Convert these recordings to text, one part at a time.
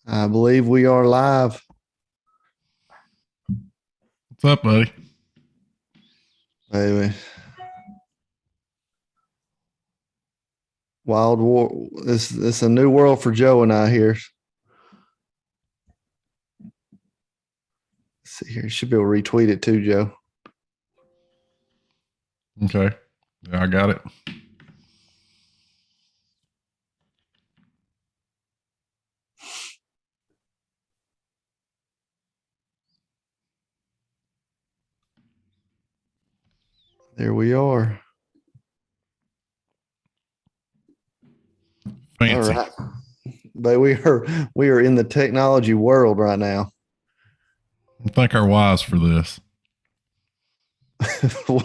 I believe we are live. What's up, buddy? Anyway, Wild War. This a new world for Joe and I here. Let's see here. Should be able to retweet it too, Joe. Okay. Yeah, I got it. There we are. Fancy. All right. But we are in the technology world right now. I thank our wives for this. All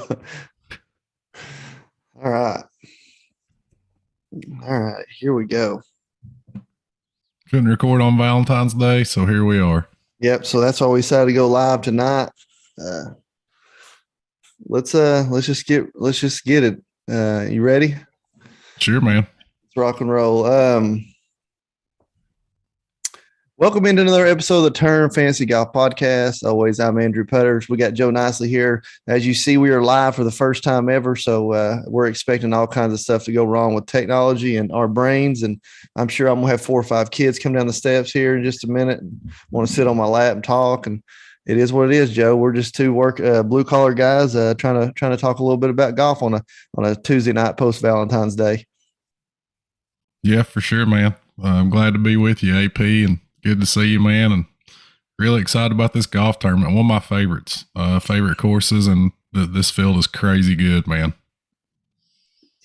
right. All right. Here we go. Couldn't record on Valentine's Day, so here we are. Yep. So that's why we decided to go live tonight. Let's just get it. You ready? Sure, man. Let's rock and roll. Welcome into another episode of the Turn Fantasy Golf Podcast. Always, I'm Andrew Putters. We got Joe Nicely here. As you see, we are live for the first time ever, so we're expecting all kinds of stuff to go wrong with technology and our brains. And I'm sure I'm gonna have 4 or 5 kids come down the steps here in just a minute and want to sit on my lap and talk. And it is what it is, Joe. We're just two blue collar guys trying to talk a little bit about golf on a Tuesday night post Valentine's Day. Yeah, for sure, man. I'm glad to be with you, AP, and good to see you, man. And really excited about this golf tournament. One of my favorites, favorite courses, and this field is crazy good, man.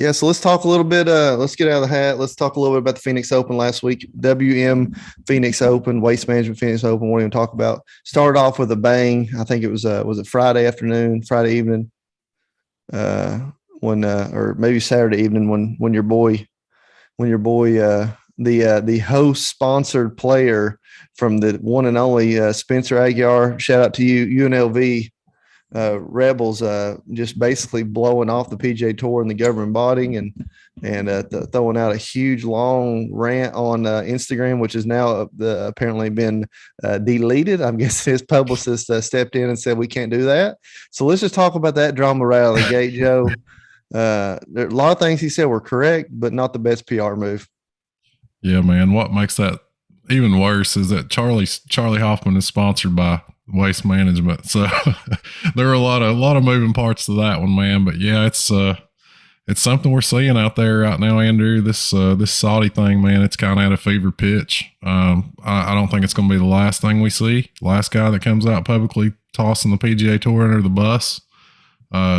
Yeah, so let's talk a little bit. Let's get out of the hat. Let's talk a little bit about the Phoenix Open last week. WM Phoenix Open, Waste Management Phoenix Open. What are you going to talk about? Started off with a bang. I think it was it Friday afternoon, Friday evening, or maybe Saturday evening when your boy, the host sponsored player from the one and only Spencer Aguiar. Shout out to you, UNLV. Rebels just basically blowing off the PGA Tour and the governing body and throwing out a huge long rant on Instagram, which has now apparently been deleted. I guess his publicist stepped in and said we can't do that. So let's just talk about that drama right out of the gate, Joe. There are a lot of things he said were correct, but not the best PR move. Yeah, man. What makes that even worse is that Charlie Hoffman is sponsored by Waste Management, so there are a lot of moving parts to that one, man. But yeah, it's something we're seeing out there right now, Andrew. This Saudi thing, man, it's kind of at a fever pitch. I don't think it's going to be the last thing we see. Last guy that comes out publicly tossing the PGA Tour under the bus.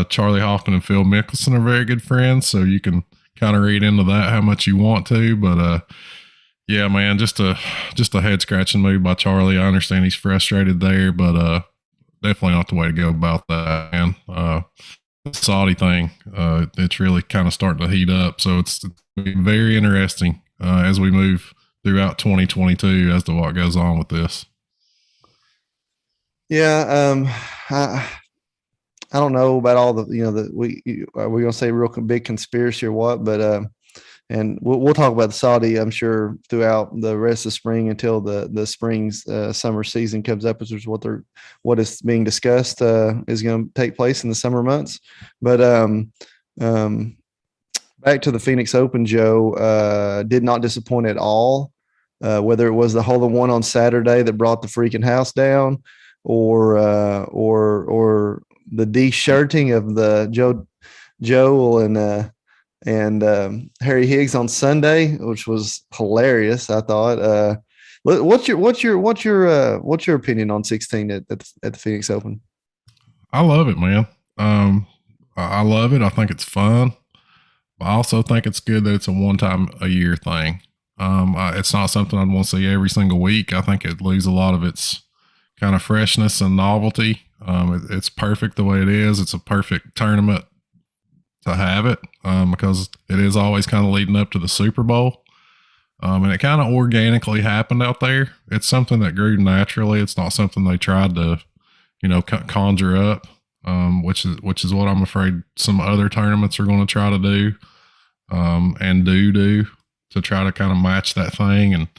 Charlie Hoffman and Phil Mickelson are very good friends, so you can kind of read into that how much you want to, but yeah, man, just a head scratching move by Charlie. I understand he's frustrated there, but definitely not the way to go about that, man. The Saudi thing, it's really kind of starting to heat up, so it's very interesting as we move throughout 2022 as to what goes on with this. Yeah, I don't know about all the are we gonna say real big conspiracy or what, but and we'll talk about the Saudi, I'm sure, throughout the rest of spring until the spring's summer season comes up, which is what is being discussed is going to take place in the summer months. But back to the Phoenix Open, Joe, did not disappoint at all. Whether it was the hole-in-one on Saturday that brought the freaking house down, or the de-shirting of the Joel and Harry Higgs on Sunday, which was hilarious. I thought. What's your opinion on 16 at the Phoenix Open? I love it, man. I love it. I think it's fun. I also think it's good that it's a one-time a year thing. It's not something I'd want to see every single week. I think it loses a lot of its kind of freshness and novelty. It's perfect the way it is. It's a perfect tournament to have it because it is always kind of leading up to the Super Bowl. And it kind of organically happened out there. It's something that grew naturally. It's not something they tried to, conjure up, which is what I'm afraid some other tournaments are going to try to do and do to try to kind of match that thing. And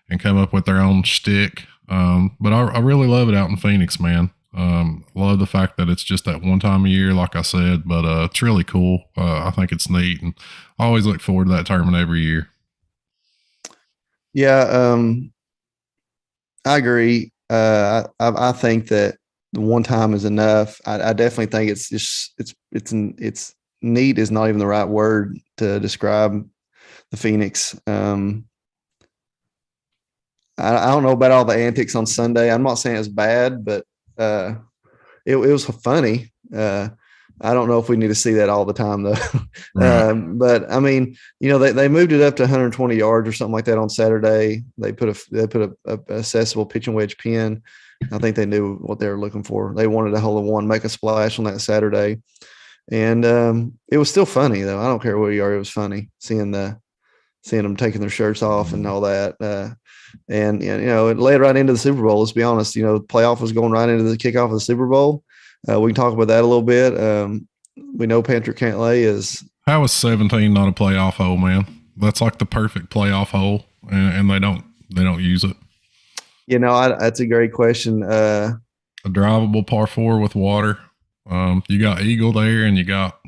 and come up with their own shtick. But I really love it out in Phoenix, man. Love the fact that it's just that one time a year, like I said, but it's really cool. I think it's neat, and I always look forward to that tournament every year. Yeah, I agree. I think that the one time is enough. I definitely think it's neat is not even the right word to describe the Phoenix. I don't know about all the antics on Sunday. I'm not saying it's bad, but it was funny. I don't know if we need to see that all the time though. Right. But I mean, they moved it up to 120 yards or something like that on Saturday. They put a accessible pitching wedge pin. I think they knew what they were looking for. They wanted a hole in one, make a splash on that Saturday. And it was still funny though. I don't care where you are. It was funny seeing them taking their shirts off and all that. And it led right into the Super Bowl. Let's be honest, the playoff was going right into the kickoff of the Super Bowl. We can talk about that a little bit. We know Patrick Cantlay is. How is 17 not a playoff hole, man? That's like the perfect playoff hole, and they don't use it. That's a great question. A drivable par 4 with water. You got eagle there, and you got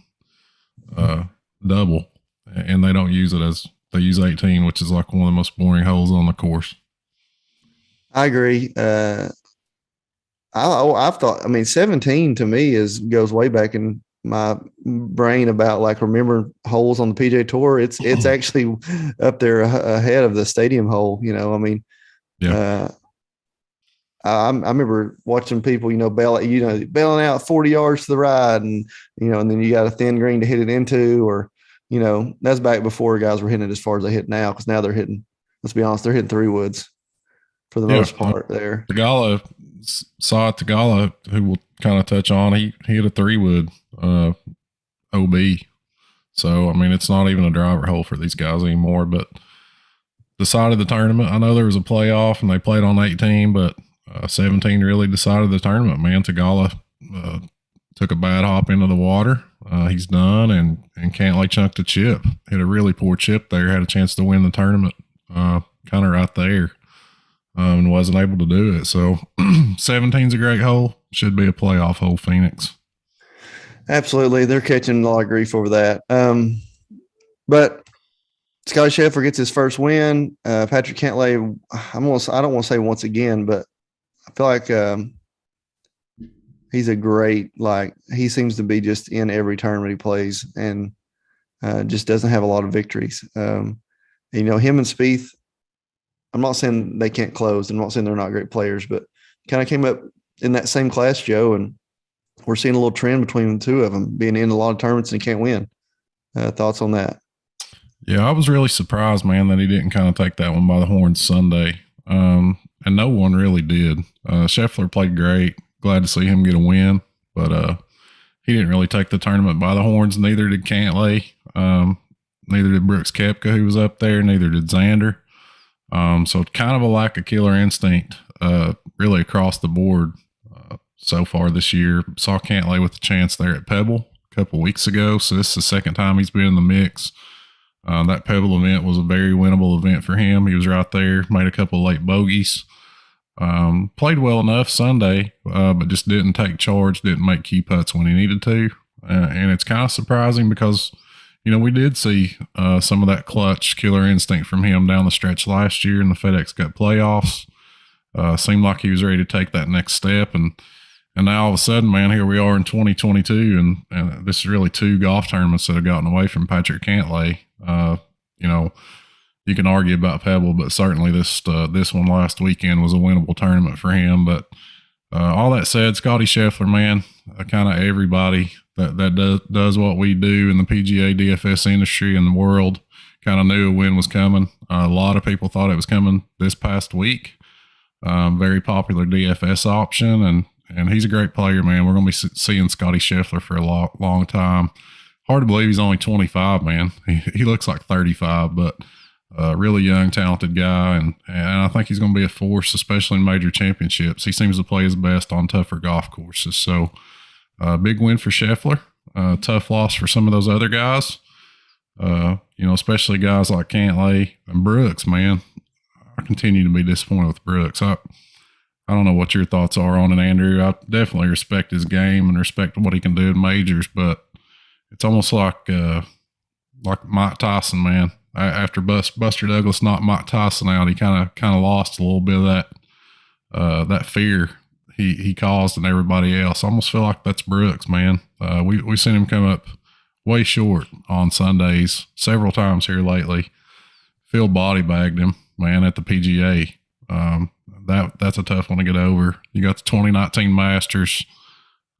double, and they don't use it as they use 18, which is like one of the most boring holes on the course. I agree. I've thought, 17 to me goes way back in my brain about like remembering holes on the PGA Tour. It's actually up there ahead of the stadium hole. Yeah. I remember watching people, bailing out 40 yards to the right, and and then you got a thin green to hit it into, or that's back before guys were hitting it as far as they hit now, because now they're hitting. Let's be honest, they're hitting 3 woods for the most part there. Tagala, who we'll kind of touch on, he hit a 3 wood OB. So, it's not even a driver hole for these guys anymore. But decided the tournament. I know there was a playoff and they played on 18, but 17 really decided the tournament, man. Tagala took a bad hop into the water. He's done, and Cantlay chunked a chip. Hit a really poor chip there. Had a chance to win the tournament kind of right there. And wasn't able to do it. So 17's a great hole. Should be a playoff hole, Phoenix. Absolutely. They're catching a lot of grief over that. But Scotty Sheffler gets his first win. Patrick Cantlay, I don't want to say once again, but I feel like he's a great, he seems to be just in every tournament he plays, and just doesn't have a lot of victories. Him and Spieth, I'm not saying they can't close. I'm not saying they're not great players, but kind of came up in that same class, Joe, and we're seeing a little trend between the two of them being in a lot of tournaments and can't win. Thoughts on that? Yeah, I was really surprised, man, that he didn't kind of take that one by the horns Sunday. And no one really did. Sheffler played great. Glad to see him get a win, but he didn't really take the tournament by the horns. Neither did Cantlay. Neither did Brooks Koepka, who was up there. Neither did Xander. So kind of a lack of killer instinct, really across the board so far this year. Saw Cantlay with a chance there at Pebble a couple weeks ago. So this is the second time he's been in the mix. That Pebble event was a very winnable event for him. He was right there, made a couple late bogeys. Played well enough Sunday, but just didn't take charge, didn't make key putts when he needed to. And it's kind of surprising because we did see some of that clutch killer instinct from him down the stretch last year in the FedEx Cup playoffs. Seemed like he was ready to take that next step. And now all of a sudden, man, here we are in 2022, and this is really 2 golf tournaments that have gotten away from Patrick Cantlay. You can argue about Pebble, but certainly this one last weekend was a winnable tournament for him. But all that said, Scotty Sheffler, man, kind of everybody that does what we do in the PGA DFS industry in the world kind of knew a win was coming. A lot of people thought it was coming this past week. Very popular DFS option, and he's a great player, man. We're going to be seeing Scotty Sheffler for a long time. Hard to believe he's only 25, man. He looks like 35, but really young, talented guy, and I think he's going to be a force, especially in major championships. He seems to play his best on tougher golf courses. So big win for Sheffler. Tough loss for some of those other guys, especially guys like Cantlay and Brooks, man. I continue to be disappointed with Brooks. I don't know what your thoughts are on it, Andrew. I definitely respect his game and respect what he can do in majors, but it's almost like Mike Tyson, man. After Buster Douglas knocked Mike Tyson out, he kind of lost a little bit of that fear he caused in everybody else. I almost feel like that's Brooks, man. We seen him come up way short on Sundays several times here lately. Phil body bagged him, man, at the PGA. That's a tough one to get over. You got the 2019 Masters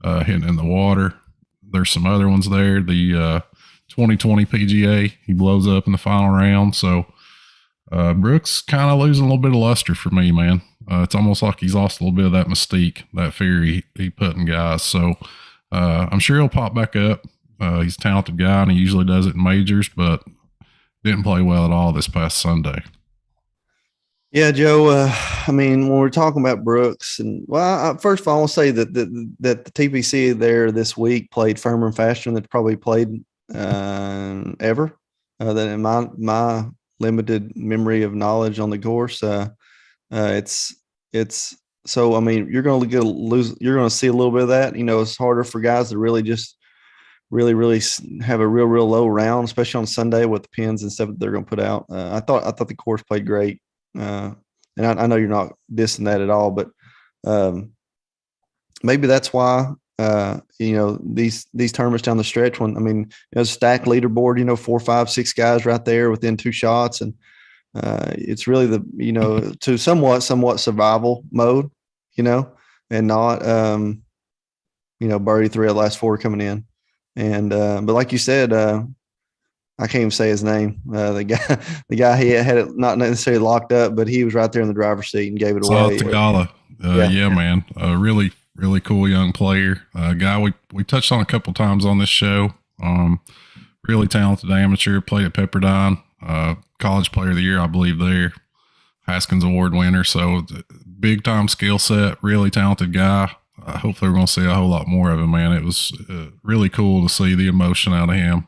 hitting in the water. There's some other ones there. The 2020 PGA, he blows up in the final round. So Brooks kind of losing a little bit of luster for me, man. It's almost like he's lost a little bit of that mystique, that fear he put in guys. So I'm sure he'll pop back up. He's a talented guy, and he usually does it in majors, but didn't play well at all this past Sunday. Yeah, Joe. I mean, when we're talking about Brooks, and first of all, I want to say that the TPC there this week played firmer and faster than they probably played ever. Than in my limited memory of knowledge on the course. It's so. I mean, you're going to see a little bit of that. You know, it's harder for guys to really just really have a real low round, especially on Sunday with the pins and stuff that they're going to put out. I thought the course played great. And I know you're not dissing that at all, but maybe that's why these tournaments down the stretch, when stacked leaderboard, 4, 5, 6 guys right there within 2 shots, and it's really to somewhat survival mode, and not birdie 3 of the last 4 coming in, and but like you said, I can't even say his name. The guy he had it not necessarily locked up, but he was right there in the driver's seat and gave it away. Tagala. Yeah, man. Really, really cool young player. Guy we touched on a couple times on this show. Really talented amateur. Played at Pepperdine. College Player of the Year, I believe there. Haskins Award winner. So big time skill set. Really talented guy. Hopefully we're going to see a whole lot more of him, man. It was really cool to see the emotion out of him.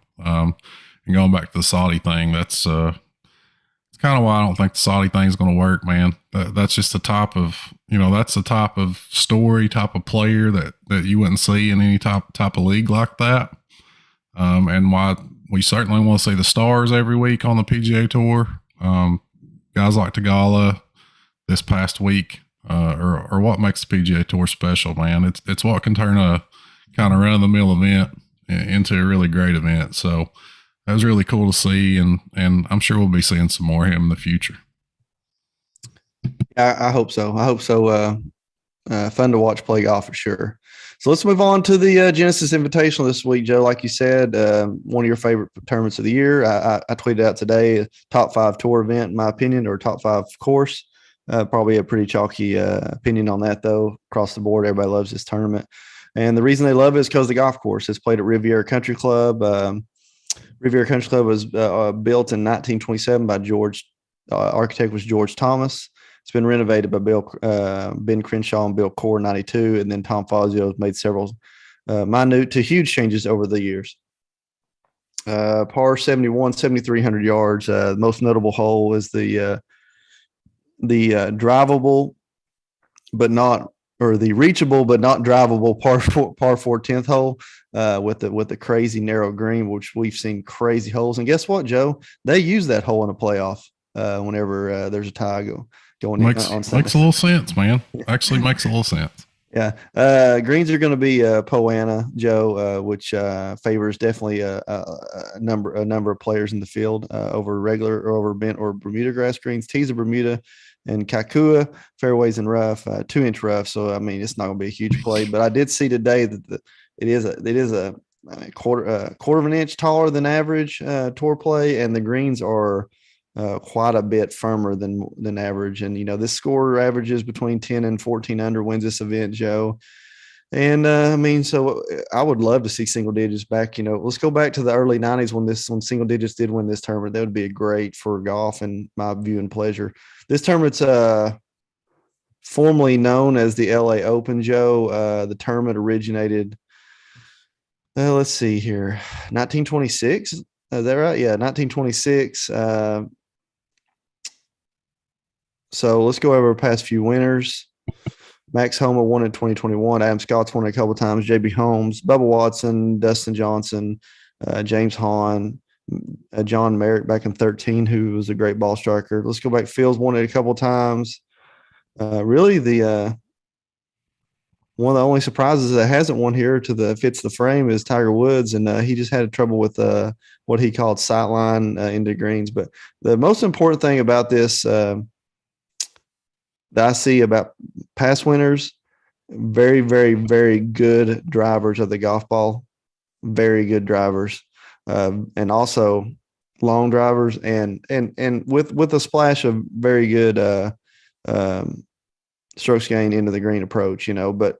And going back to the Saudi thing, that's it's kind of why I don't think the Saudi thing is going to work, man. That's just the type of that's the type of story, type of player that you wouldn't see in any type of league like that. And why we certainly want to see the stars every week on the PGA Tour. Guys like Tagala this past week, or what makes the PGA Tour special, man. It's what can turn a kind of run of the mill event into a really great event. So that was really cool to see, and I'm sure we'll be seeing some more of him in the future. I hope so. Fun to watch play golf for sure. So let's move on to the Genesis Invitational this week, Joe. Like you said, one of your favorite tournaments of the year. I tweeted out today, top 5 tour event, in my opinion, or top 5 course. Probably a pretty chalky opinion on that, though. Across the board, everybody loves this tournament. And the reason they love it is because the golf course is played at Riviera Country Club. Riviera Country Club was built in 1927 by architect was George Thomas. It's been renovated by Ben Crenshaw and Bill Core in 92, and then Tom Fazio has made several minute to huge changes over the years. Par 71, 7,300 yards. The most notable hole is the drivable, but not, or the reachable but not drivable par 4 10th hole with the crazy narrow green, which we've seen crazy holes. And guess what, Joe? They use that hole in a playoff whenever there's a tie going in on Sunday. Makes a little sense, man. Actually makes a little sense. Yeah. Greens are going to be Poana, Joe, which favors definitely a number of players in the field over regular or over bent or Bermuda grass greens. Tees of Bermuda and Kakua, fairways and rough, 2-inch rough. So, I mean, it's not going to be a huge play. But I did see today that it is a quarter of an inch taller than average tour play, and the greens are quite a bit firmer than average. And, this score averages between 10 and 14 under wins this event, Joe. And so I would love to see single digits back. Let's go back to the early 90s when single digits did win this tournament. That would be great for golf and my viewing pleasure. This tournament's formerly known as the LA Open, Joe. The tournament originated, let's see here, 1926. Is that right? Yeah, 1926. So let's go over our past few winners. Max Homa won in 2021. Adam Scott's won a couple times. JB Holmes, Bubba Watson, Dustin Johnson, James Hahn, John Merrick back in 13, who was a great ball striker. Let's go back. Fields won it a couple times. Really, the one of the only surprises that hasn't won here fits the frame is Tiger Woods, and he just had trouble with what he called sightline into greens. But the most important thing about this that I see about past winners, very, very, very good drivers of the golf ball, very good drivers, and also long drivers, and with a splash of very good strokes gained into the green approach, but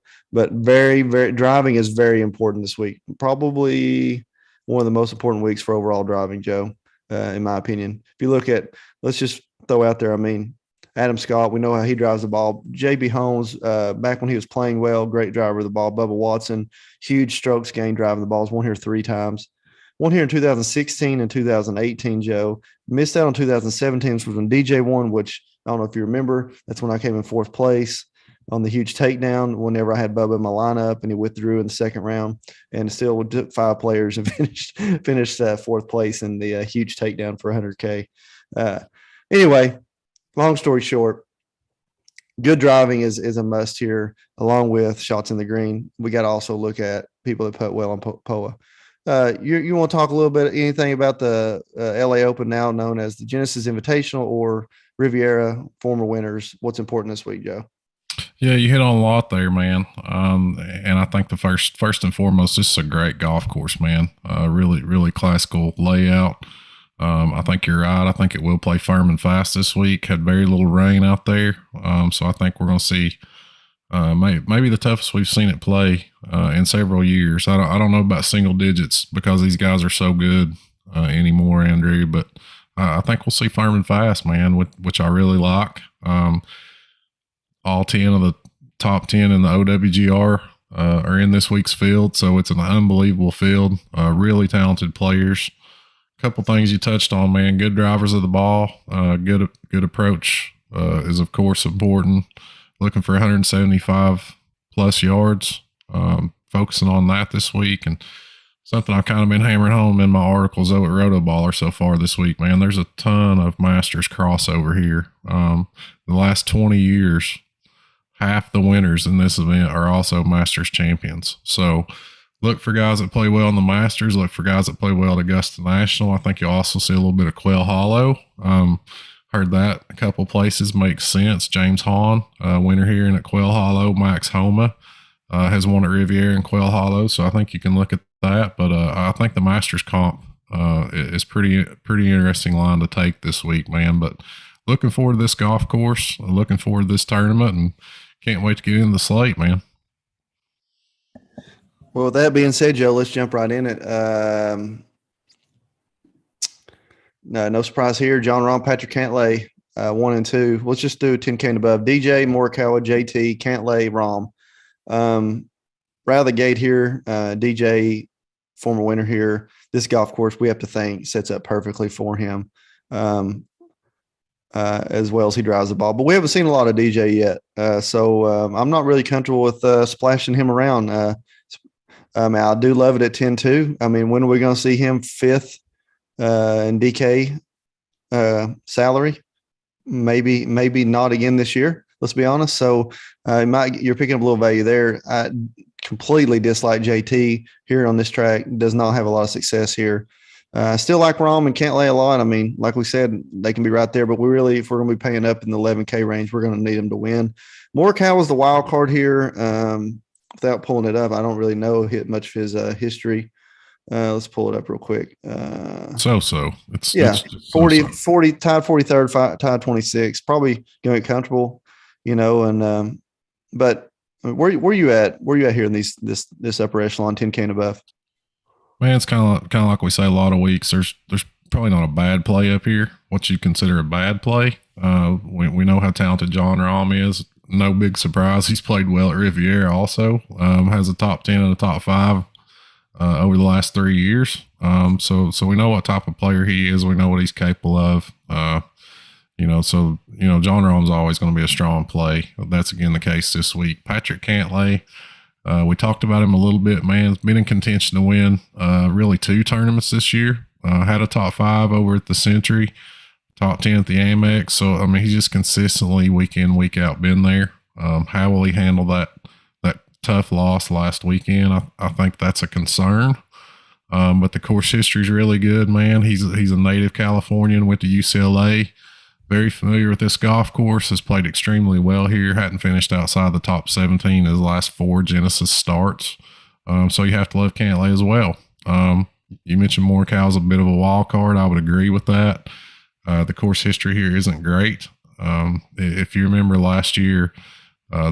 very, very driving is very important this week. Probably one of the most important weeks for overall driving, Joe, in my opinion. If you look at, let's just throw out there, Adam Scott, we know how he drives the ball. JB Holmes, back when he was playing well, great driver of the ball. Bubba Watson, huge strokes gained driving the balls. Won here 3 times. Won here in 2016 and 2018, Joe. Missed out on 2017, which was when DJ won, which I don't know if you remember. That's when I came in 4th place on the huge takedown whenever I had Bubba in my lineup, and he withdrew in the 2nd round and still took 5 players and finished 4th place in the huge takedown for 100K. Anyway, long story short, good driving is a must here, along with shots in the green. We got to also look at people that putt well on POA. You want to talk a little bit, anything about the LA Open, now known as the Genesis Invitational, or Riviera, former winners? What's important this week, Joe? Yeah, you hit on a lot there, man. And I think the first and foremost, this is a great golf course, man. Really, really classical layout. I think you're right. I think it will play firm and fast this week. Had very little rain out there. So I think we're going to see maybe the toughest we've seen it play in several years. I don't know about single digits because these guys are so good anymore, Andrew, but I think we'll see firm and fast, man, which I really like. All 10 of the top 10 in the OWGR are in this week's field, so it's an unbelievable field. Really talented players. Couple things you touched on, man. Good drivers of the ball. Good approach is of course important. Looking for 175 plus yards. Focusing on that this week, and something I've kind of been hammering home in my articles at Rotoballer so far this week, man. There's a ton of Masters crossover here. The last 20 years, half the winners in this event are also Masters champions. So look for guys that play well in the Masters. Look for guys that play well at Augusta National. I think you'll also see a little bit of Quail Hollow. Heard that a couple places. Makes sense. James Hahn, winner here in at Quail Hollow. Max Homa has won at Riviera and Quail Hollow. So I think you can look at that. But I think the Masters comp is pretty interesting line to take this week, man. But looking forward to this golf course. Looking forward to this tournament, and can't wait to get into the slate, man. Well, with that being said, Joe, let's jump right in it. No surprise here. John Rahm, Patrick Cantlay, 1 and 2. Let's just do 10K and above. DJ, Morikawa, JT, Cantlay, Rahm. Right out of the gate here, DJ, former winner here. This golf course, we have to think, sets up perfectly for him, as well as he drives the ball. But we haven't seen a lot of DJ yet, so I'm not really comfortable with splashing him around. I do love it at 10-2. When are we going to see him 5th in DK salary? Maybe not again this year. Let's be honest. So you're picking up a little value there. I completely dislike JT here on this track. Does not have a lot of success here. Still like Rahm and Cantlay a lot. Like we said, they can be right there, but if we're going to be paying up in the 11K range, we're going to need them to win. Morikawa was the wild card here. Without pulling it up, I don't really know much of his history. Let's pull it up real quick. It's 40, tied 43rd, tied 26. Probably going to get comfortable, but where you at? Where you at here in this upper echelon, 10K and above? Man, it's kind of like we say a lot of weeks. There's probably not a bad play up here. What you consider a bad play? We know how talented John Rahm is. No big surprise. He's played well at Riviera also. Has a top 10 and a top 5 over the last 3 years. So we know what type of player he is. We know what he's capable of. So John Rahm's always going to be a strong play. That's again the case this week. Patrick Cantlay, we talked about him a little bit, man. He's been in contention to win really 2 tournaments this year. Had a top 5 over at the Century, top 10 at the Amex. So, I mean, he's just consistently week in, week out been there. How will he handle that tough loss last weekend? I think that's a concern. But the course history is really good, man. He's a native Californian, went to UCLA. Very familiar with this golf course, has played extremely well here, hadn't finished outside the top 17 his last 4 Genesis starts. So you have to love Cantlay as well. You mentioned Morikow's a bit of a wild card. I would agree with that. The course history here isn't great. If you remember last year,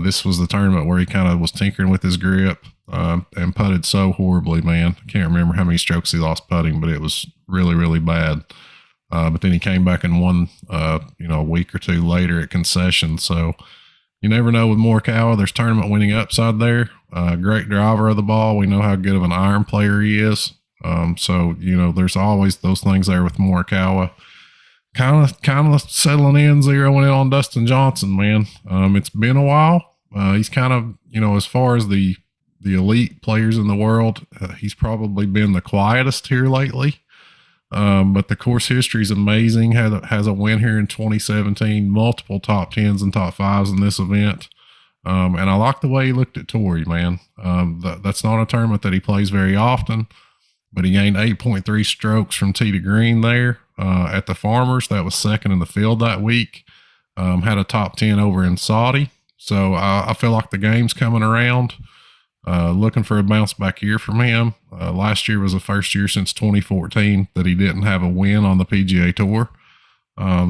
this was the tournament where he kind of was tinkering with his grip and putted so horribly, man. I can't remember how many strokes he lost putting, but it was really, really bad. But then he came back and won, a week or 2 later at concession. So you never know with Morikawa. There's tournament winning upside there. Great driver of the ball. We know how good of an iron player he is. So there's always those things there with Morikawa. Kind of settling in, zeroing in on Dustin Johnson, man. It's been a while. He's kind of, as far as the elite players in the world, he's probably been the quietest here lately. But the course history is amazing. Has a win here in 2017, multiple top 10s and top 5s in this event. And I like the way he looked at Torrey, man. That's not a tournament that he plays very often, but he gained 8.3 strokes from tee to green there at the Farmers. That was second in the field that week. Had a top 10 over in Saudi. So I feel like the game's coming around. Looking for a bounce back year from him. Last year was the first year since 2014 that he didn't have a win on the PGA Tour.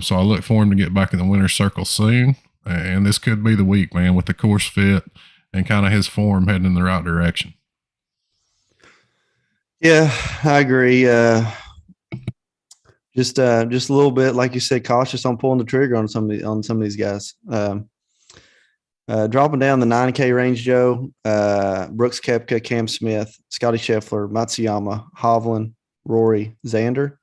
So I look for him to get back in the winner's circle soon. And this could be the week, man, with the course fit and kind of his form heading in the right direction. Yeah, I agree. Just a little bit, like you said, cautious on pulling the trigger on some of these guys. Dropping down the 9K range, Joe, Brooks Koepka, Cam Smith, Scotty Sheffler, Matsuyama, Hovland, Rory, Xander.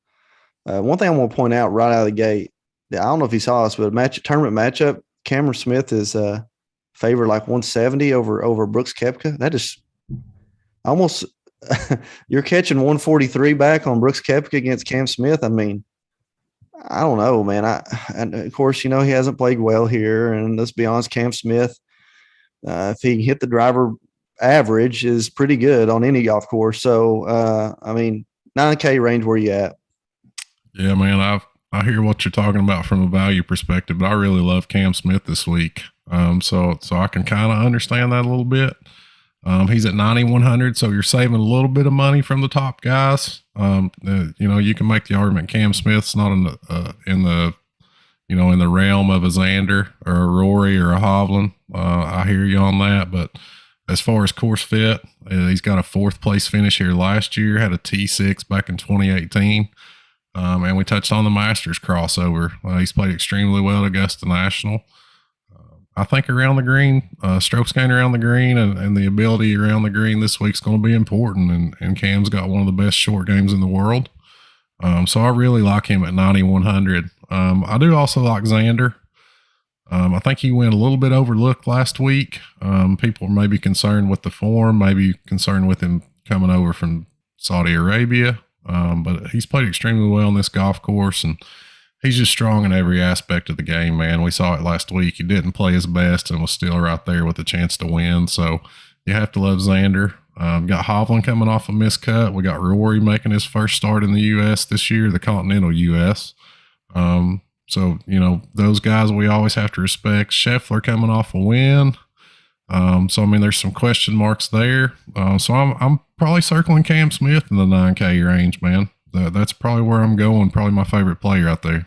One thing I want to point out right out of the gate, I don't know if you saw this, but tournament matchup, Cameron Smith is favored like 170 over Brooks Koepka. That is almost you're catching 143 back on Brooks Koepka against Cam Smith. I mean, I don't know, man. And of course, he hasn't played well here. And let's be honest, Cam Smith, if he can hit the driver average, is pretty good on any golf course. So, 9K range, where you at? Yeah, man. I hear what you're talking about from a value perspective, but I really love Cam Smith this week. So I can kind of understand that a little bit. He's at 9,100, so you're saving a little bit of money from the top guys. You can make the argument Cam Smith's not in the realm of a Xander or a Rory or a Hovland. I hear you on that, but as far as course fit, he's got a 4th place finish here last year, had a T6 back in 2018. And we touched on the Masters crossover. He's played extremely well at Augusta National. I think around the green, strokes gained around the green and the ability around the green this week's going to be important. And Cam's got one of the best short games in the world. So I really like him at 9,100. I do also like Xander. I think he went a little bit overlooked last week. People may be concerned with the form, maybe concerned with him coming over from Saudi Arabia. But he's played extremely well on this golf course, and he's just strong in every aspect of the game, man. We saw it last week. He didn't play his best and was still right there with a chance to win. So you have to love Xander. Got Hovland coming off a miscut. We got Rory making his first start in the U.S. this year, the continental U.S. So, those guys we always have to respect. Scheffler coming off a win. There's some question marks there. So I'm probably circling Cam Smith in the 9K range, man. That's probably where I'm going. Probably my favorite player out there.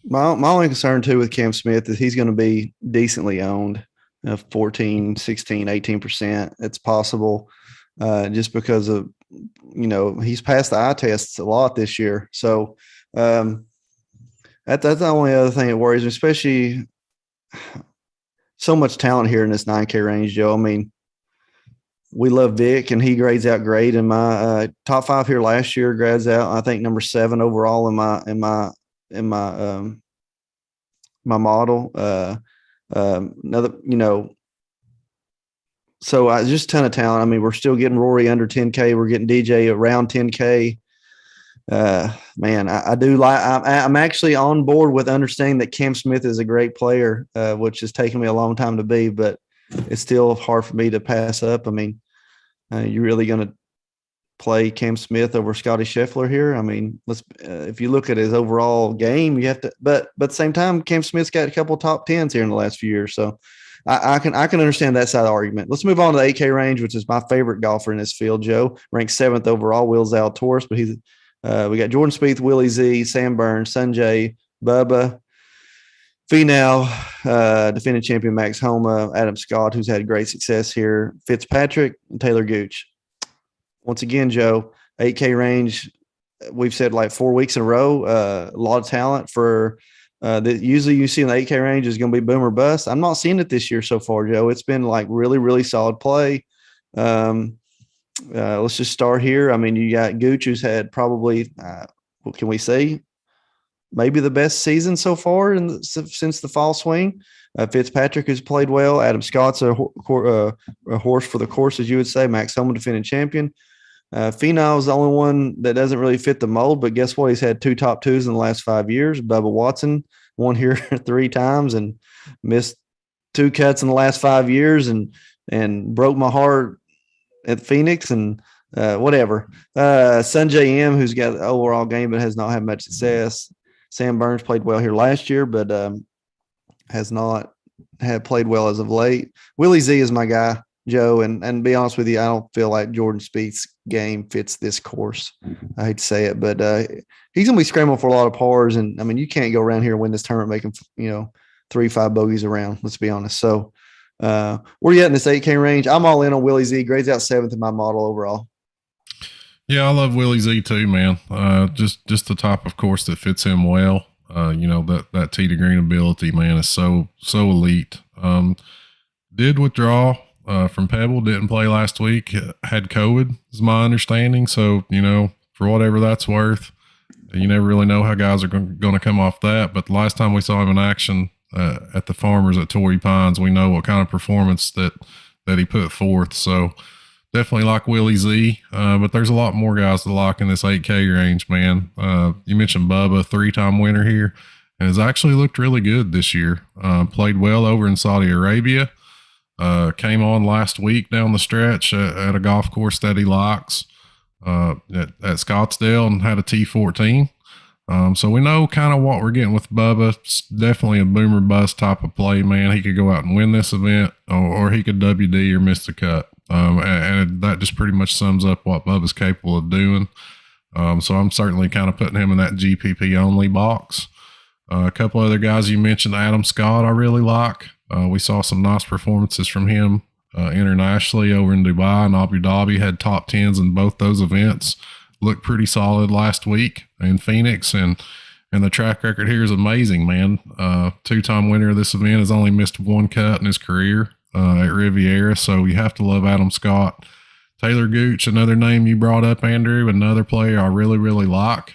My only concern too with Cam Smith is he's going to be decently owned, 14, 16, 18%. It's possible just because of, he's passed the eye tests a lot this year. So that's the only other thing that worries me, especially so much talent here in this 9K range, Joe. I mean, we love Vic, and he grades out great. In my top 5 here last year, grades out, I think, number 7 overall in my my model. Another, so I just a ton of talent. I mean, we're still getting Rory under 10K. We're getting DJ around 10K. Man, I do like. I'm actually on board with understanding that Cam Smith is a great player, which has taken me a long time to be, but it's still hard for me to pass up. I mean, you're really going to play Cam Smith over Scotty Sheffler here? I mean, if you look at his overall game, you have to, but at the same time, Cam Smith's got a couple of top 10s here in the last few years. So I can understand that side of the argument. Let's move on to the 8K range, which is my favorite golfer in this field. Joe ranked 7th overall, Will Zalatoris, but we got Jordan Spieth, Willie Z, Sam Burns, Sanjay, Bubba, Finau, defending champion Max Homa, Adam Scott, who's had great success here, Fitzpatrick, and Taylor Gooch. Once again, Joe, 8K range, we've said like 4 weeks in a row, a lot of talent for that. Usually you see in the 8K range is going to be boom or bust. I'm not seeing it this year so far, Joe. It's been like really, really solid play. Let's just start here. I mean, you got Gooch, who's had probably, what can we say, maybe the best season so far since the fall swing. Fitzpatrick has played well. Adam Scott's a horse for the course, as you would say. Max Homa, defending champion. Finau is the only one that doesn't really fit the mold, but guess what? He's had 2 top 2s in the last 5 years. Bubba Watson won here 3 times and missed 2 cuts in the last 5 years and broke my heart at Phoenix and whatever. Sanjay M, who's got the overall game but has not had much success. Sam Burns played well here last year, but has not played well as of late. Willie Z is my guy, Joe, and to be honest with you, I don't feel like Jordan Spieth's game fits this course. I hate to say it, but he's going to be scrambling for a lot of pars, and I mean, you can't go around here and win this tournament making 3-5 bogeys around. Let's be honest. So, where are you at in this 8K range? I'm all in on Willie Z. Grades out 7th in my model overall. Yeah, I love Willie Z too, man. Just the type of course that fits him well. That tee to green ability, man, is so elite. Did withdraw from Pebble, didn't play last week, had COVID is my understanding. So, for whatever that's worth, you never really know how guys are going to come off that. But the last time we saw him in action at the Farmers at Torrey Pines, we know what kind of performance that he put forth. So definitely like Willie Z, but there's a lot more guys to like in this 8K range, man. You mentioned Bubba, 3-time winner here, and has actually looked really good this year. Played well over in Saudi Arabia. Came on last week down the stretch at a golf course that he likes at Scottsdale and had a T14. So we know kind of what we're getting with Bubba. It's definitely a boomer bust type of play, man. He could go out and win this event, or he could WD or miss the cut. And that just pretty much sums up what Bubba's capable of doing. So I'm certainly kind of putting him in that GPP only box. A couple other guys you mentioned, Adam Scott, I really like. We saw some nice performances from him internationally over in Dubai and Abu Dhabi. Had top 10s in both those events. Looked pretty solid last week in Phoenix, and the track record here is amazing, man. 2-time winner of this event, has only missed 1 cut in his career at Riviera, so you have to love Adam Scott. Taylor Gooch, another name you brought up, Andrew, another player I really, really like.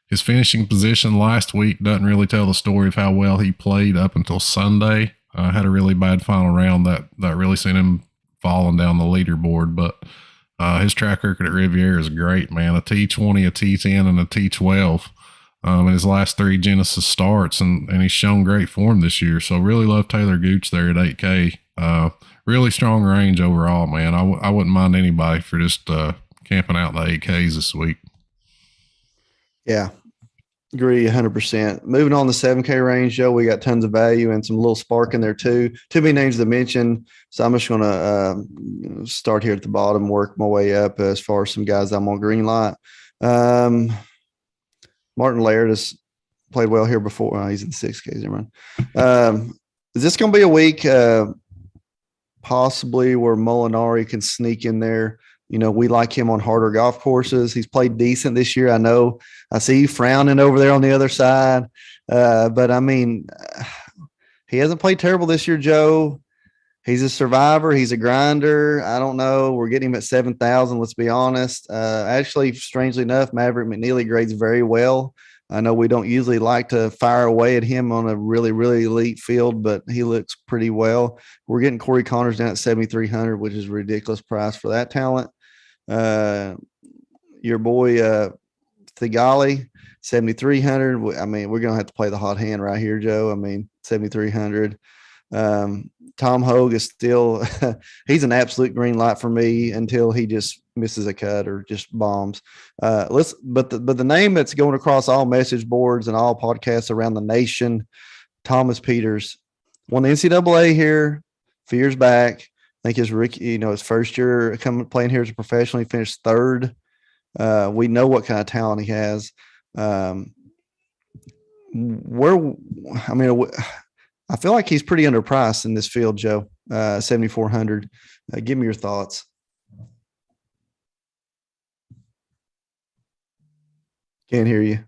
His finishing position last week doesn't really tell the story of how well he played up until Sunday. Had a really bad final round that really sent him falling down the leaderboard, but his track record at Riviera is great, man. A T20, a T10, and a T12 in his last 3 Genesis starts, and he's shown great form this year. So really love Taylor Gooch there at 8K. Really strong range overall, man. I wouldn't mind anybody for just camping out in the 8Ks this week. Yeah, agree 100%. Moving on the 7K range, Joe, we got tons of value and some little spark in there too. Too many names to mention, so I'm just going to start here at the bottom, work my way up as far as some guys I'm on green light. Martin Laird has played well here before. He's in the 6Ks. Is this going to be a week possibly where Molinari can sneak in there? We like him on harder golf courses. He's played decent this year. I know. I see you frowning over there on the other side. But, I mean, he hasn't played terrible this year, Joe. He's a survivor. He's a grinder. I don't know. We're getting him at 7,000, let's be honest. Actually, strangely enough, Maverick McNeely grades very well I know we don't usually like to fire away at him on a really, really elite field, but he looks pretty well. We're getting Corey Connors down at 7,300, which is a ridiculous price for that talent. Your boy Thigali, 7,300. I mean, we're going to have to play the hot hand right here, Joe. I mean, 7,300. Tom Hogue is still he's an absolute green light for me until he just misses a cut or just bombs. But the name that's going across all message boards and all podcasts around the nation, Thomas Peters, won the NCAA here a few years back. I think his rookie, his first year playing here as a professional, he finished third. We know what kind of talent he has. I feel like he's pretty underpriced in this field, Joe. 7,400. Give me your thoughts. Can't hear you.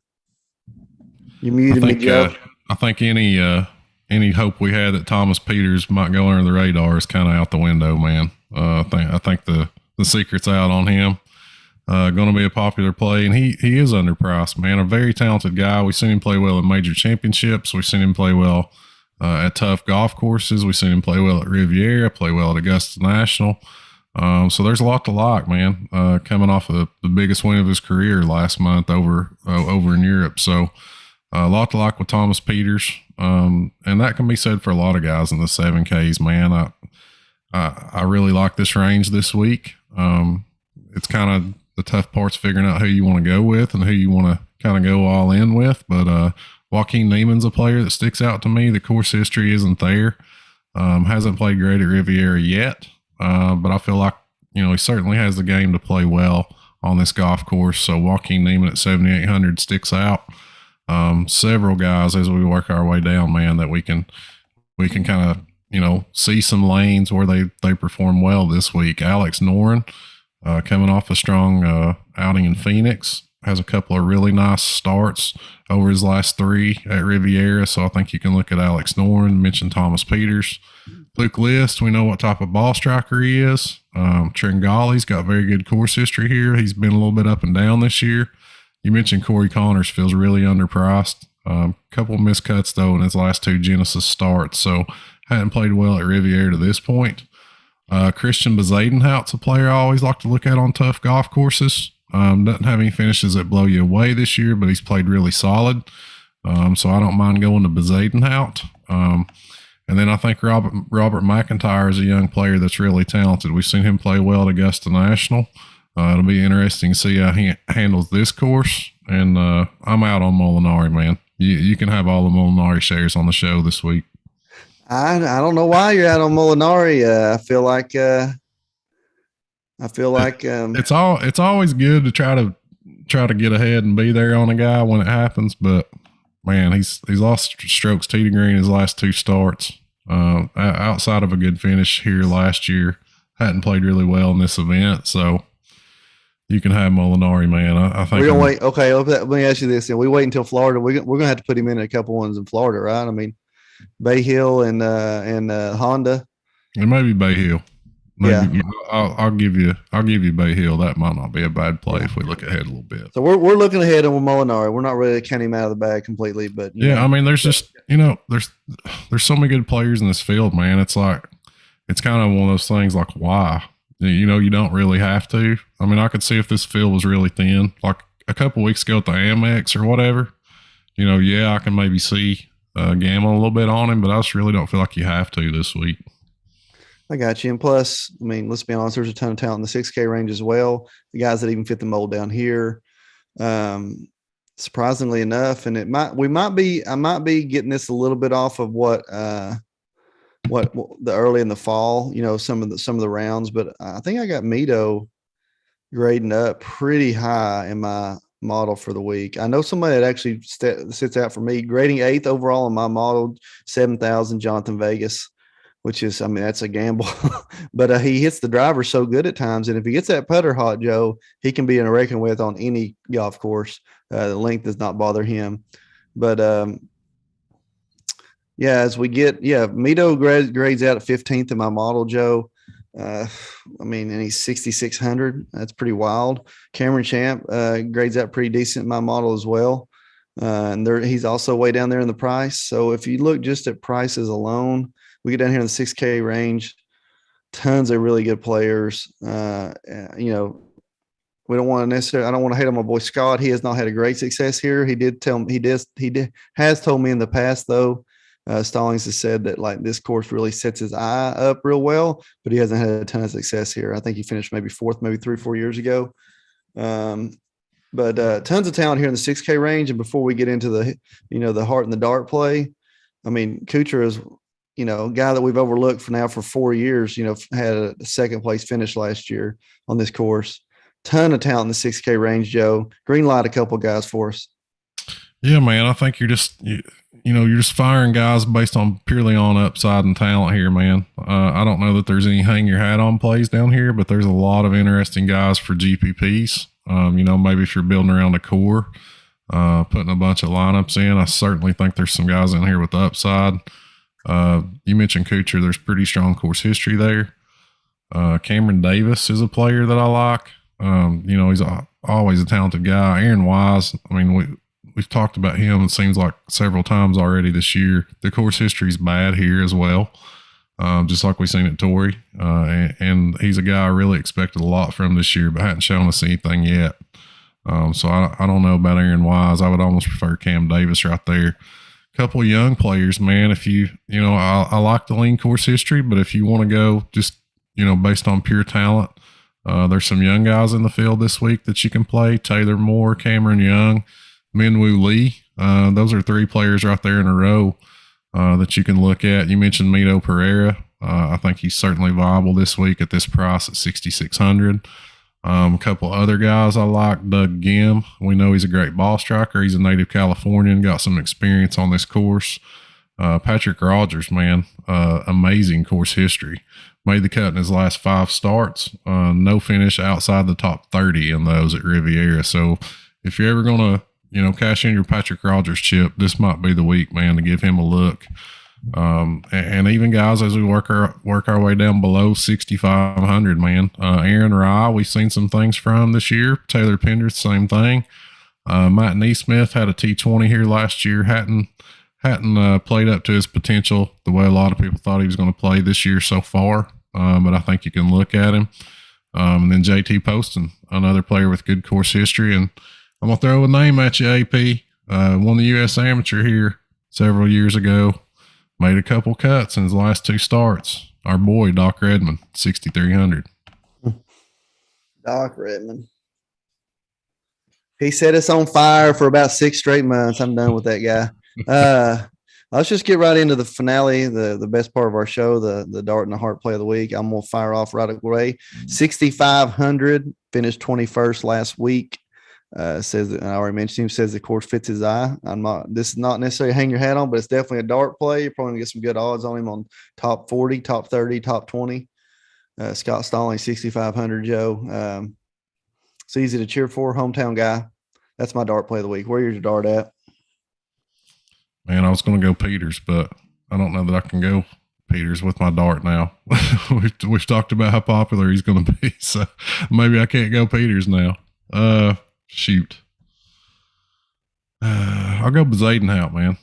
You muted me, Joe. I think any hope we had that Thomas Peters might go under the radar is kind of out the window, man. I think the secret's out on him. Going to be a popular play, and he is underpriced, man. A very talented guy. We've seen him play well in major championships. We've seen him play well at tough golf courses. We've seen him play well at Riviera, play well at Augusta National. So there's a lot to like, man. Coming off of the biggest win of his career last month over in Europe. So a lot to like with Thomas Peters. And that can be said for a lot of guys in the 7Ks, man. I really like this range this week. It's kind of the tough part's figuring out who you want to go with and who you want to kind of go all in with. But Joaquin Neiman's a player that sticks out to me. The course history isn't there. Hasn't played great at Riviera yet. But I feel like, he certainly has the game to play well on this golf course. So Joaquin Neiman at 7,800 sticks out. Several guys as we work our way down, man, that we can kind of, see some lanes where they perform well this week. Alex Norton, coming off a strong outing in Phoenix, has a couple of really nice starts over his last 3 at Riviera. So I think you can look at Alex Norton, mention Thomas Peters. Luke List, we know what type of ball striker he is. Tringali's got very good course history here. He's been a little bit up and down this year. You mentioned Corey Connors, feels really underpriced. Couple of miscuts, though, in his last 2 Genesis starts. So hadn't played well at Riviera to this point. Christian Bizaden, a player I always like to look at on tough golf courses. Doesn't have any finishes that blow you away this year, but he's played really solid. So I don't mind going to Bizaden out. And then I think Robert McIntyre is a young player that's really talented. We've seen him play well at Augusta National. It'll be interesting to see how he handles this course. And I'm out on Molinari, man. You can have all the Molinari shares on the show this week. I don't know why you're out on Molinari. I feel like it's always good to try to get ahead and be there on a guy when it happens. But man, he's lost strokes tee to green his last 2 starts. Outside of a good finish here last year, hadn't played really well in this event. So you can have Molinari, man. I think we're gonna wait. Okay, let me ask you this: we wait until Florida. We're gonna have to put him in a couple ones in Florida, right? I mean, Bay Hill and Honda. It may be Bay Hill. Maybe, yeah, I'll give you Bay Hill. That might not be a bad play if we look ahead a little bit. So we're looking ahead on Molinari. We're not really counting him out of the bag completely, but I mean, there's just there's so many good players in this field, man. It's like it's kind of one of those things like why you don't really have to. I mean, I could see if this field was really thin, like a couple weeks ago at the Amex or whatever. I can maybe see gamble a little bit on him, but I just really don't feel like you have to this week. I got you. And plus, I mean, let's be honest, there's a ton of talent in the 6K range as well. The guys that even fit the mold down here. Surprisingly enough, and I might be getting this a little bit off of what the early in the fall, some of the rounds, but I think I got Mito grading up pretty high in my model for the week. I know somebody that actually sits out for me, grading 8th overall in my model, 7,000, Jonathan Vegas, which is, I mean, that's a gamble, but he hits the driver so good at times. And if he gets that putter hot, Joe, he can be in a reckon with on any golf course. The length does not bother him, but as we get, Mito grades out at 15th in my model, Joe. I mean, and he's 6,600. That's pretty wild. Cameron Champ grades out pretty decent in my model as well. And he's also way down there in the price. So if you look just at prices alone, we get down here in the 6K range, tons of really good players. You know, we don't want to necessarily, I don't want to hate on my boy Scott. He has not had a great success here. He has told me in the past though. Stallings has said that like this course really sets his eye up real well, but he hasn't had a ton of success here. I think he finished maybe fourth, maybe 3-4 years ago. But tons of talent here in the 6K range. And before we get into the, you know, the heart and the dart play, I mean, Kuchar is, you know, a guy that we've overlooked for 4 years, you know, had a second place finish last year on this course. Ton of talent in the 6K range, Joe. Green light a couple guys for us. Yeah, man. I think you're just firing guys based on purely on upside and talent here, man. I don't know that there's any hang your hat on plays down here, but there's a lot of interesting guys for GPPs. You know, maybe if you're building around a core, putting a bunch of lineups in, I certainly think there's some guys in here with the upside. You mentioned Kuchar. There's pretty strong course history there. Cameron Davis is a player that I like. You know, he's always a talented guy. Aaron Wise, I mean, we've talked about him, it seems like several times already this year. The course history is bad here as well, just like we've seen at Torrey. And he's a guy I really expected a lot from this year, but hadn't shown us anything yet. So I don't know about Aaron Wise. I would almost prefer Cam Davis right there. Couple of young players, man. If you know, I like the lean course history, but if you want to go just, you know, based on pure talent, there's some young guys in the field this week that you can play. Taylor Moore, Cameron Young, Minwoo Lee. Those are 3 players right there in a row that you can look at. You mentioned Mito Pereira. I think he's certainly viable this week at this price at 6,600. A couple other guys I like. Doug Gim. We know he's a great ball striker. He's a native Californian, got some experience on this course. Patrick Rogers, man, amazing course history. Made the cut in his last 5 starts. No finish outside the top 30 in those at Riviera. So if you're ever going to, you know, cash in your Patrick Rogers chip, this might be the week, man, to give him a look. And even guys, as we work our way down below 6,500, man. Aaron Rye, we've seen some things from this year. Taylor Penrith, same thing. Matt Neesmith had a T20 here last year. Hadn't played up to his potential the way a lot of people thought he was going to play this year so far. But I think you can look at him. And then JT Poston, another player with good course history. And I'm going to throw a name at you, AP. Won the U.S. Amateur here several years ago. Made a couple cuts in his last 2 starts. Our boy, Doc Redmond, 6,300. Doc Redmond. He set us on fire for about 6 straight months. I'm done with that guy. Let's just get right into the finale, the best part of our show, the dart and the heart play of the week. I'm going to fire off right away. 6,500, finished 21st last week. Says that I already mentioned him, says the course fits his eye. This is not necessarily hang your hat on, but it's definitely a dart play. You're probably gonna get some good odds on him on top 40, top 30, top 20. Scott Stallings, 6,500, Joe. It's easy to cheer for, hometown guy. That's my dart play of the week. Where's your dart at? Man, I was going to go Peters, but I don't know that I can go Peters with my dart now. We've talked about how popular he's going to be, so maybe I can't go Peters now. Shoot. I'll go Bizaden, man.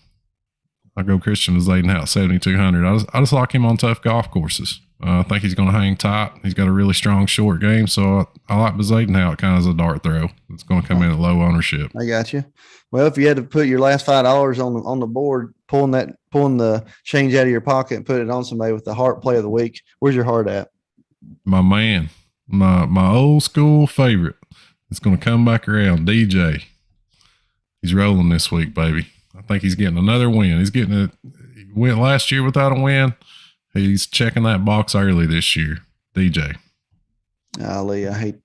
I'll go Christian Bizaden, 7,200. I just like him on tough golf courses. I think he's going to hang tight. He's got a really strong short game, so I like Bizaden kind of as a dart throw. It's going to come in at low ownership. I got you. Well, if you had to put your last $5 on the board, pulling the change out of your pocket and put it on somebody with the heart play of the week, where's your heart at? My man, my old school favorite. It's going to come back around. DJ. He's rolling this week, baby. I think he's getting another win. He went last year without a win. He's checking that box early this year. DJ. Lee, I hate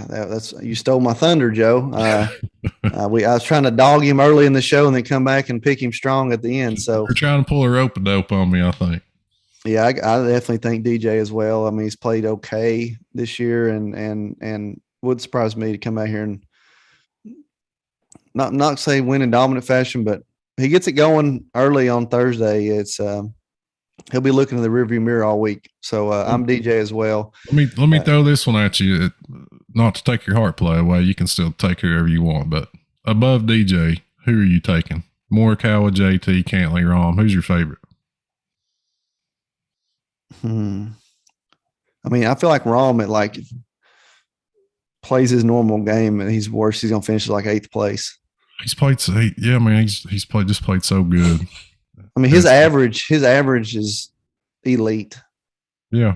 that's you stole my thunder, Joe. I was trying to dog him early in the show and then come back and pick him strong at the end. So you're trying to pull a rope a dope on me, I think. Yeah, I definitely think DJ as well. I mean, he's played okay this year, and would surprise me to come out here and not say win in dominant fashion, but he gets it going early on Thursday. It's he'll be looking in the rearview mirror all week. So I'm DJ as well. Let me throw this one at you. Not to take your heart play away, you can still take whoever you want, but above DJ, who are you taking? Morikawa, JT, Cantley, Rahm. Who's your favorite? I mean, I feel like Rahm plays his normal game and he's worse. He's gonna finish like 8th place. He's played so he's played so good. I mean, his average is elite. Yeah.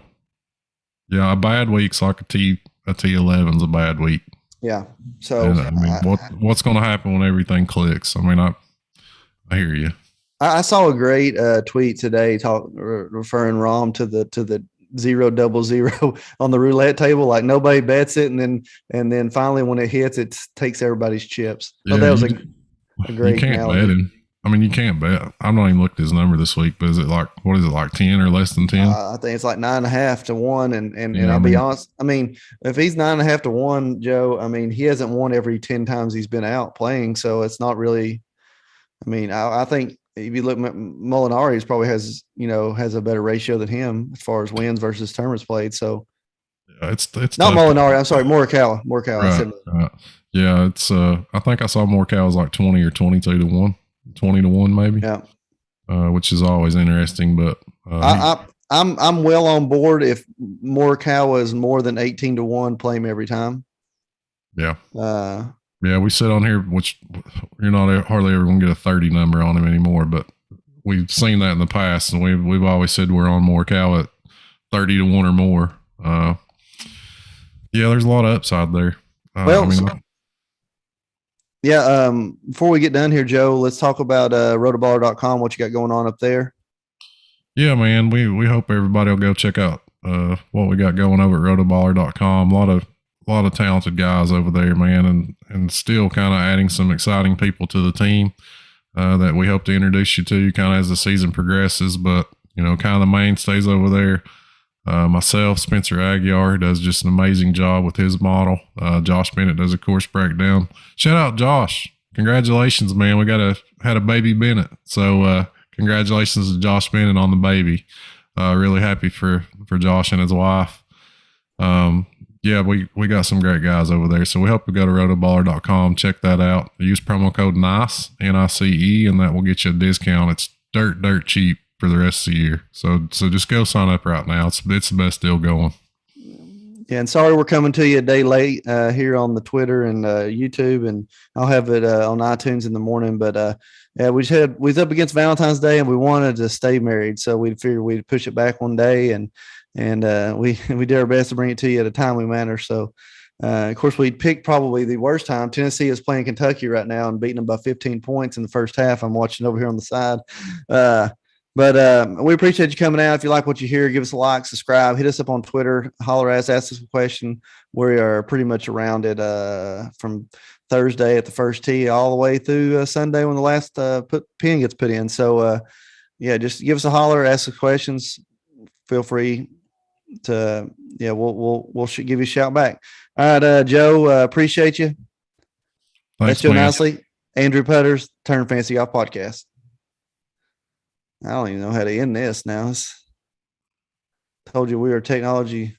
Yeah, a bad week's like a T11's a bad week. Yeah. So and, I mean, what's going to happen when everything clicks? I mean, I hear you. I saw a great tweet today referring Rahm to the 0-0-0 on the roulette table. Like nobody bets it, and then finally when it hits, it takes everybody's chips. Yeah, that was a great. You can't analogy. bet him. I mean, you can't bet. I've not even looked at his number this week, but is it like 10 or less than 10? I think it's like 9.5 to 1. And I'll be honest. I mean, if he's 9.5 to 1, Joe, I mean, he hasn't won every 10 times he's been out playing. So it's not really, I mean, I think if you look at Molinari's probably has a better ratio than him as far as wins versus tournaments played. So it's not Molinari. I'm sorry. Morikawa. Right. Yeah. It's, I think I saw Morikawa's like 20 or 22 to 1. 20 to 1 maybe, which is always interesting, but I'm well on board if Morikawa is more than 18 to 1, play him every time. We sit on here, which you're not hardly ever gonna get a 30 number on him anymore, but we've seen that in the past, and we've always said we're on Morikawa at 30 to 1 or more. There's a lot of upside there. Before we get done here, Joe, let's talk about rotoballer.com, what you got going on up there. Yeah, man, we hope everybody will go check out what we got going over at rotoballer.com. A lot of talented guys over there, man, and still kind of adding some exciting people to the team that we hope to introduce you to kind of as the season progresses. But, kind of the mainstays over there. Myself, Spencer Aguiar, does just an amazing job with his model. Josh Bennett does a course breakdown. Shout out Josh. Congratulations, man. We had a baby Bennett. So congratulations to Josh Bennett on the baby. Really happy for Josh and his wife. We got some great guys over there. So we hope you go to rotoballer.com, check that out. Use promo code NICE, NICE, and that will get you a discount. It's dirt cheap for the rest of the year. So just go sign up right now. It's the best deal going. Yeah, and sorry we're coming to you a day late here on the Twitter and YouTube, and I'll have it on iTunes in the morning. But we was up against Valentine's Day, and we wanted to stay married, so we figured we'd push it back one day, and we did our best to bring it to you at a timely manner. So of course we picked probably the worst time. Tennessee is playing Kentucky right now and beating them by 15 points in the first half. I'm watching over here on the side. But we appreciate you coming out. If you like what you hear, give us a like, subscribe, hit us up on Twitter, holler at us, ask us a question. We are pretty much around it from Thursday at the first tee all the way through Sunday when the last pin gets put in. So, just give us a holler, ask us questions. Feel free to, we'll give you a shout back. All right, Joe, appreciate you. Thanks, Joe Nicely, Andrew Putters, Turn Fancy Off Podcast. I don't even know how to end this now. Told you we are technology